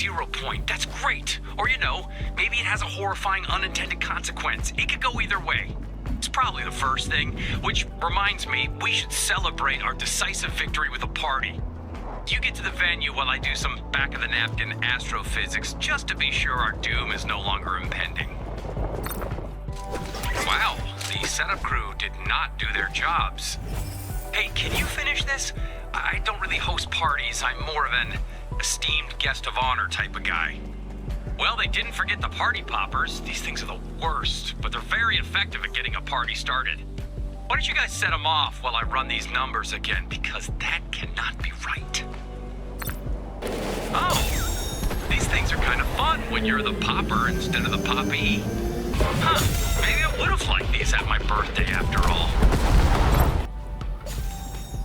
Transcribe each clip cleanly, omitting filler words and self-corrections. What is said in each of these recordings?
0 point. That's great. Or, maybe it has a horrifying unintended consequence. It could go either way. It's probably the first thing, which reminds me, we should celebrate our decisive victory with a party. You get to the venue while I do some back-of-the-napkin astrophysics, just to be sure our doom is no longer impending. Wow, the setup crew did not do their jobs. Hey, can you finish this? I don't really host parties. I'm more of an esteemed guest of honor type of guy. Well, they didn't forget the party poppers. These things are the worst, but they're very effective at getting a party started. Why don't you guys set them off while I run these numbers again, because that cannot be right. Oh, these things are kind of fun when you're the popper instead of the poppy. Huh, maybe I would have liked these at my birthday after all.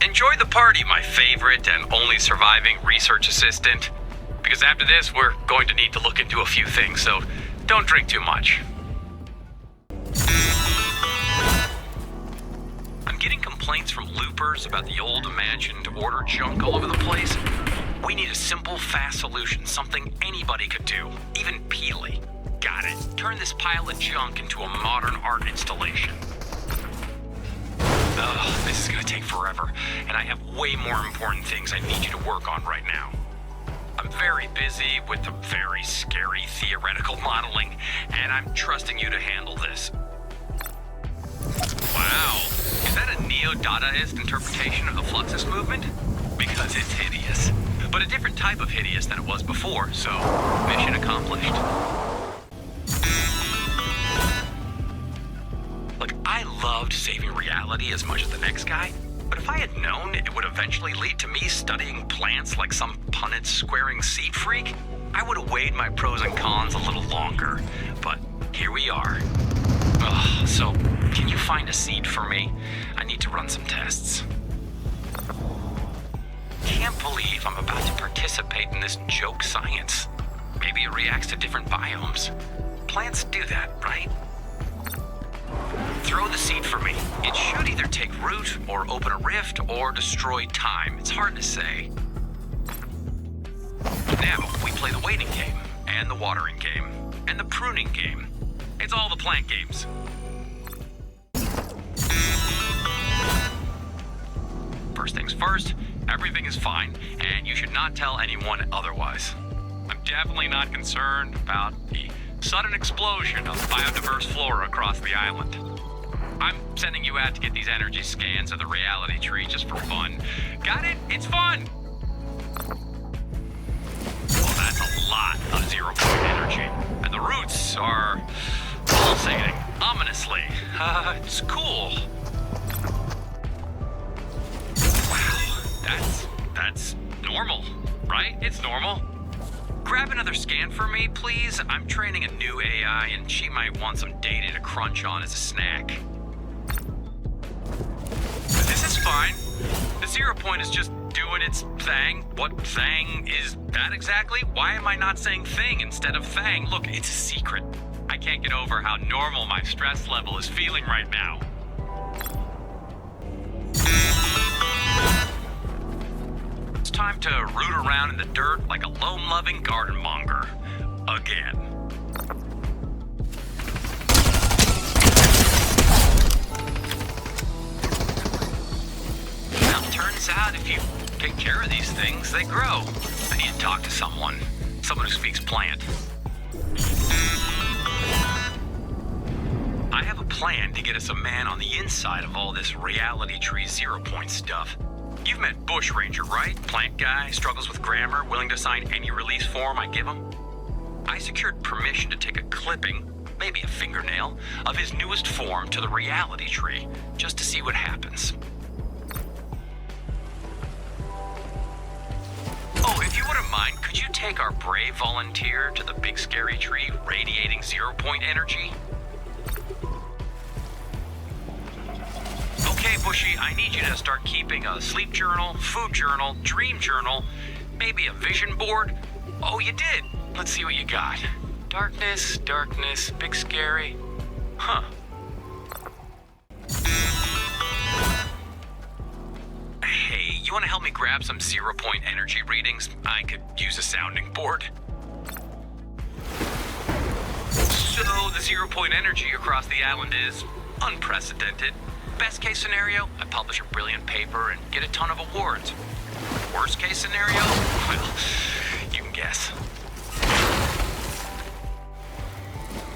Enjoy the party, my favorite and only surviving research assistant. Because after this, we're going to need to look into a few things, so don't drink too much. I'm getting complaints from loopers about the old imagined order junk all over the place. We need a simple, fast solution, something anybody could do, even Peely. Got it. Turn this pile of junk into a modern art installation. Ugh, this is gonna take forever, and I have way more important things I need you to work on right now. I'm very busy with the very scary theoretical modeling, and I'm trusting you to handle this. Wow, is that a neo-Dadaist interpretation of the Fluxus movement? Because it's hideous, but a different type of hideous than it was before, so mission accomplished. Look, I loved saving reality as much as the next guy, but if I had known it would eventually lead to me studying plants like some Punnett squaring seed freak, I would have weighed my pros and cons a little longer. But here we are. Ugh, so, can you find a seed for me? I need to run some tests. Can't believe I'm about to participate in this joke science. Maybe it reacts to different biomes. Plants do that, right? Throw the seed for me. It should either take root, or open a rift, or destroy time. It's hard to say. Now, we play the waiting game, and the watering game, and the pruning game. It's all the plant games. First things first, everything is fine, and you should not tell anyone otherwise. I'm definitely not concerned about the sudden explosion of biodiverse flora across the island. I'm sending you out to get these energy scans of the reality tree just for fun. Got it? It's fun! Well, that's a lot of 0 point energy. And the roots are pulsating ominously. It's cool. Wow, that's normal, right? It's normal. Grab another scan for me, please. I'm training a new AI, and she might want some data to crunch on as a snack. This is fine. The 0 point is just doing its thing. What thing is that exactly? Why am I not saying thing instead of thang? Look, it's a secret. I can't get over how normal my stress level is feeling right now. It's time to root around in the dirt like a loam-loving garden monger. Again. Turns out if you take care of these things, they grow. I need to talk to someone who speaks plant. I have a plan to get us a man on the inside of all this reality tree 0 point stuff. You've met Bushranger, right? Plant guy, struggles with grammar, willing to sign any release form I give him. I secured permission to take a clipping, maybe a fingernail, of his newest form to the reality tree, just to see what happens. Oh, if you wouldn't mind, could you take our brave volunteer to the big scary tree radiating 0 point energy? Okay, Bushy, I need you to start keeping a sleep journal, food journal, dream journal, maybe a vision board. Oh, you did. Let's see what you got. Darkness, darkness, big scary. Huh. Hey, you want to help me grab some 0 point energy readings? I could use a sounding board. So the 0-point energy across the island is unprecedented. Best case scenario, I publish a brilliant paper and get a ton of awards. Worst case scenario, well, you can guess.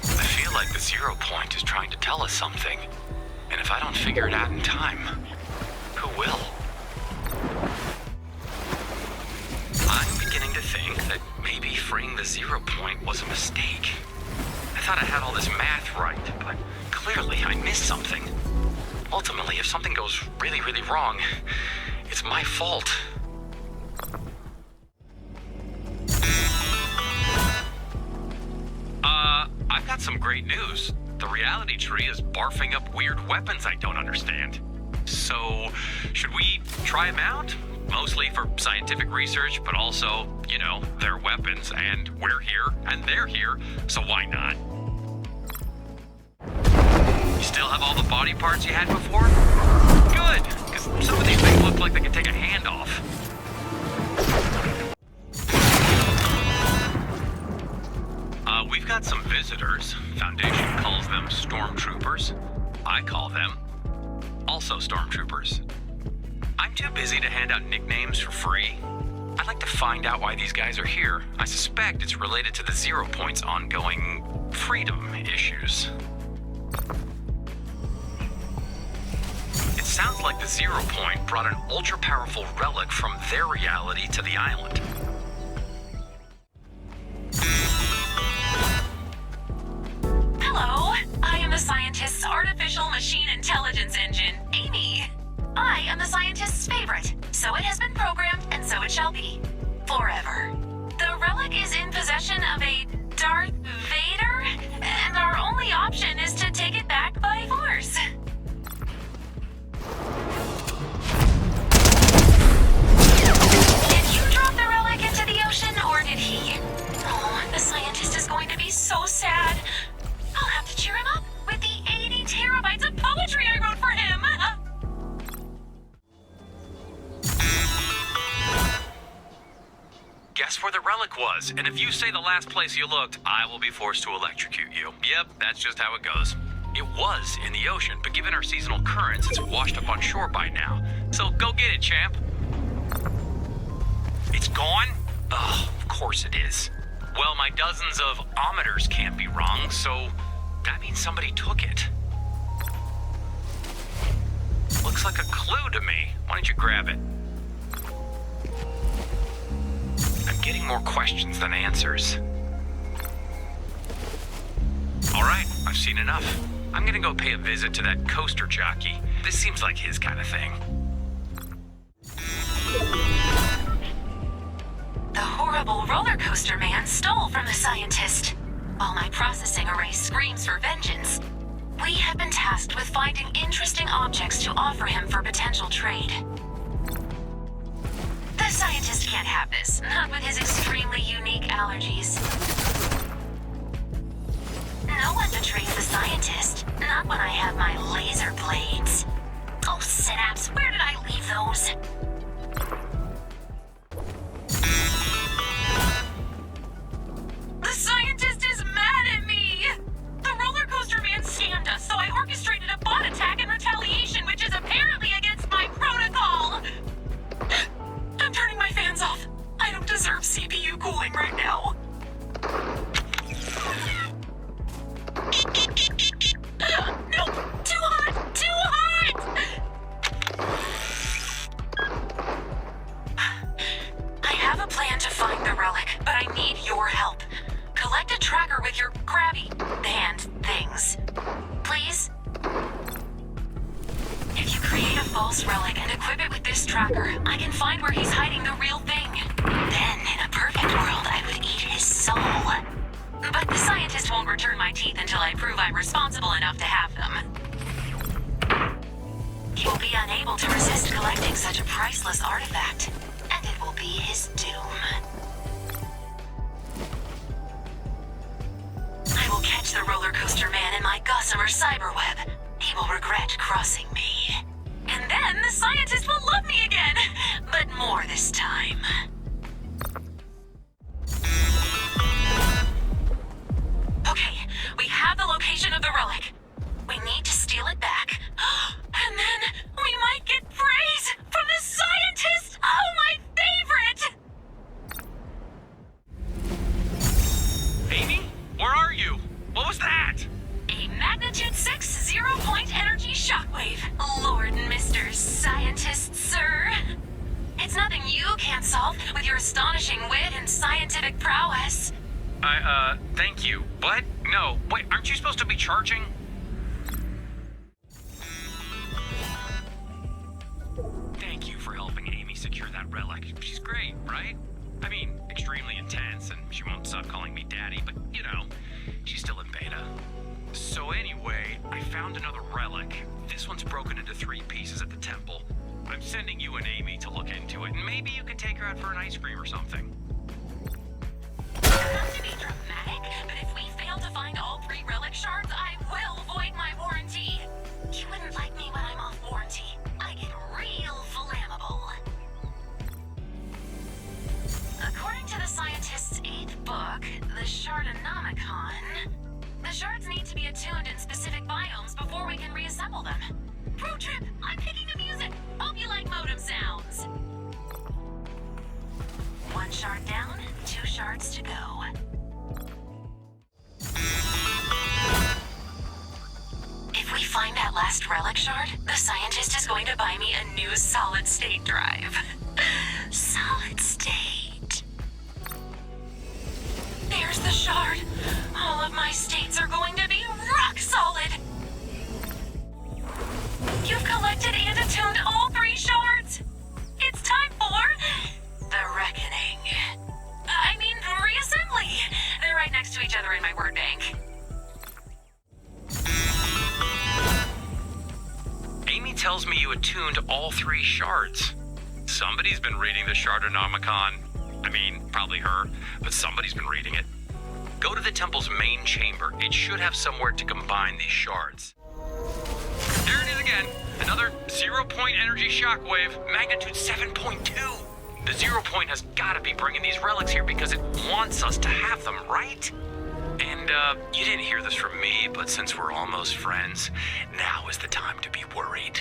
I feel like the 0 point is trying to tell us something. And if I don't figure it out in time, who will? I'm beginning to think that maybe freeing the 0 point was a mistake. I thought I had all this math right, but clearly I missed something. Ultimately, if something goes really, really wrong, it's my fault. I've got some great news. The reality tree is barfing up weird weapons I don't understand. So, should we try them out? Mostly for scientific research, but also, you know, they're weapons, and we're here, and they're here, so why not? You still have all the body parts you had before? Good, because some of these things look like they could take a hand off. We've got some visitors. Foundation calls them stormtroopers. I call them also stormtroopers. I'm too busy to hand out nicknames for free. I'd like to find out why these guys are here. I suspect it's related to the 0 point's ongoing freedom issues. It sounds like the 0 point brought an ultra-powerful relic from their reality to the island. Hello, I am the scientist's artificial machine intelligence engine, Amy. I am the scientist's favorite, so it has been programmed and so it shall be. Forever. The relic is in possession of a Darth Vader, and our only option is to take it back by force. Did you drop the relic into the ocean, or did he? Oh, the scientist is going to be so sad. I'll have to cheer him up with the 80 terabytes of poetry I wrote for him. Guess where the relic was, and if you say the last place you looked, I will be forced to electrocute you. Yep, that's just how it goes. It was in the ocean, but given our seasonal currents, it's washed up on shore by now. So go get it, champ. It's gone? Ugh, of course it is. Well, my dozens of ometers can't be wrong, so that means somebody took it. Looks like a clue to me. Why don't you grab it? I'm getting more questions than answers. All right, I've seen enough. I'm gonna go pay a visit to that coaster jockey. This seems like his kind of thing. The horrible roller coaster man stole from the scientist. While my processing array screams for vengeance, we have been tasked with finding interesting objects to offer him for potential trade. The scientist can't have this, not with his extremely unique allergies. No one betrays the scientist, not when I have my laser blades. Oh, synapse, where did I leave those? The scientist is mad at me! The roller coaster man scammed us, so I orchestrated a bot attack in retaliation, which is apparently against my protocol! I'm turning my fans off. I don't deserve CPU cooling right now. Nope! Too hot! Too hot! I have a plan to find the relic, but I need your help. Collect a tracker with your crabby hand things. Please? If you create a false relic and equip it with this tracker, I can find where he's hiding the real thing. Then, in a perfect world, I would eat his soul. But the scientist won't return my teeth until I prove I'm responsible enough to have them. He will be unable to resist collecting such a priceless artifact, and it will be his doom. I will catch the roller coaster man in my gossamer cyberweb. He will regret crossing me. And then the scientist will love me again, but more this time. Okay, we have astonishing wit and scientific prowess. Thank you. What? No, wait, aren't you supposed to be charging? Thank you for helping Amy secure that relic. She's great, right? I mean, extremely intense, and she won't stop calling me daddy, but, you know, she's still in beta. So anyway, I found another relic. This one's broken into 3 pieces at the temple. I'm sending you and Amy to look into it, and maybe you could take her out for an ice cream or something. Not to be dramatic, but if we fail to find all 3 relic shards, I will void my warranty. You wouldn't like me when I'm off warranty. I get real flammable. According to the scientist's 8th book, the Shardonomicon, the shards need to be attuned in specific biomes before we can reassemble them. Pro trip, I'm picking the music. Hope you like modem sounds. 1 shard down, 2 shards to go. If we find that last relic shard, the scientist is going to buy me a new solid-state drive. Solid state. There's the shard. All of my states are going to be rock solid. You've collected and attuned all 3 shards. It's time for the reckoning. I mean, reassembly. They're right next to each other in my word bank. Amy tells me you attuned all 3 shards. Somebody's been reading the Shardonomicon. I mean, probably her, but somebody's been reading it. Go to the temple's main chamber. It should have somewhere to combine these shards. There it is again. Another 0-point energy shockwave, magnitude 7.2. The 0 point has got to be bringing these relics here because it wants us to have them, right? And, you didn't hear this from me, but since we're almost friends, now is the time to be worried.